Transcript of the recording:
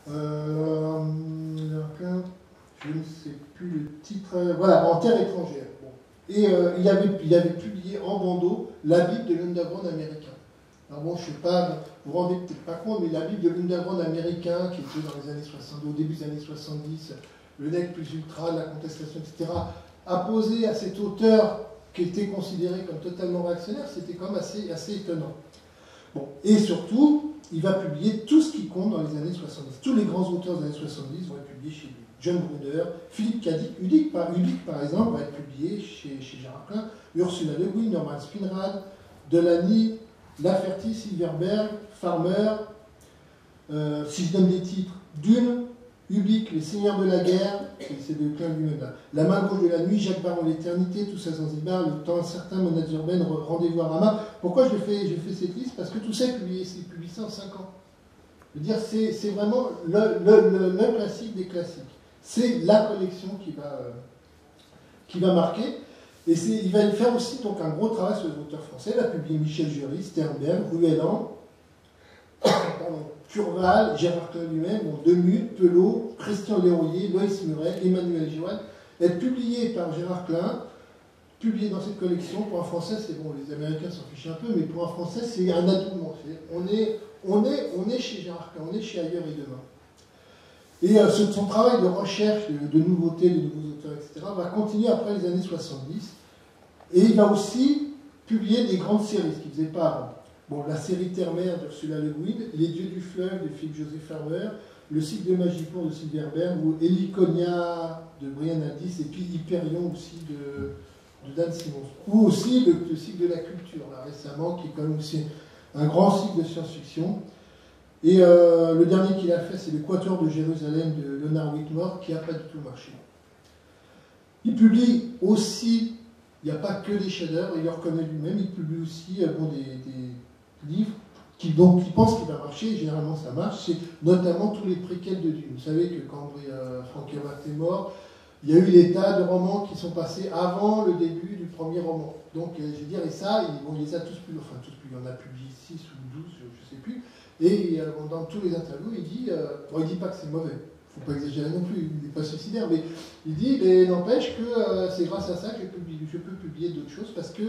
Je ne sais plus le titre. Voilà, En terre étrangère. Bon. Et il avait publié en bandeau la Bible de l'underground américain. Alors bon, je ne sais pas, vous vous rendez peut-être pas compte, mais la Bible de l'underground américain, qui était dans les années 60, au début des années 70, le nec plus ultra, la contestation, etc., a posé à cet auteur qui était considéré comme totalement réactionnaire, c'était quand même assez étonnant. Bon. Et surtout, il va publier tout ce qui compte dans les années 70. Tous les grands auteurs des années 70 vont être publiés chez lui. John Brunner, Philippe Cadic, Udic par exemple, va être publié chez Gérard Klein, Ursula Le Guin, Norman Spinrad, Delany, Lafferty, Silverberg, Farmer, si je donne des titres, Dune, Ubik, Les Seigneurs de la Guerre, c'est de Klein lui-même là. La main gauche de la nuit, Jacques Baron, L'éternité, Tout ça Zanzibar, Le temps incertain, Monades urbaines, Rendez-vous à Rama. Pourquoi j'ai fait cette liste? Parce que tout ça est publié ça en 5 ans. Je veux dire, c'est vraiment le classique des classiques. C'est la collection qui va marquer. Et il va faire aussi donc, un gros travail sur les auteurs français. Il a publié Michel Jury, Sternberg, Ruellan, Curval, Gérard Klein lui-même, Demuth, Pelot, Christian Léroyer, Loïs Muret, Emmanuel Girouane. Être publié par Gérard Klein, publié dans cette collection, pour un Français, c'est bon, les Américains s'en fichent un peu, mais pour un Français, c'est un adoubement. On est chez Gérard Klein, on est chez Ailleurs et Demain. Et son travail de recherche de nouveautés, de nouveaux auteurs, etc., va continuer après les années 70. Et il va aussi publier des grandes séries, ce qu'il ne faisait pas avant. Bon, la série Terre-Mère d'Ursula Le Guin, Les Dieux du Fleuve de Philippe-José Farmer, Le cycle de Magicourt de Silverberg, ou Heliconia de Brian Aldiss, et puis Hyperion aussi de Dan Simmons. Ou aussi le cycle de la culture, là, récemment, qui est quand même aussi un grand cycle de science-fiction. Et le dernier qu'il a fait, c'est le Quatuor de Jérusalem de Leonard Whitmore, qui n'a pas du tout marché. Il publie aussi, il n'y a pas que des chefs-d'œuvre, il le reconnaît lui-même, il publie aussi des livres qui pense qu'il va marcher, et généralement ça marche, c'est notamment tous les préquels de Dune. Vous savez que quand Frank Herbert est mort, il y a eu des tas de romans qui sont passés avant le début du premier roman. Donc, je veux dire, et ça, il les a tous publiés, enfin tous publiés, on a publié 6 ou 12, je ne sais plus. Et dans tous les interviews, il dit, bon, il dit pas que c'est mauvais, il ne faut pas exagérer non plus, il n'est pas suicidaire, mais il dit, mais n'empêche que c'est grâce à ça que je peux publier d'autres choses, parce que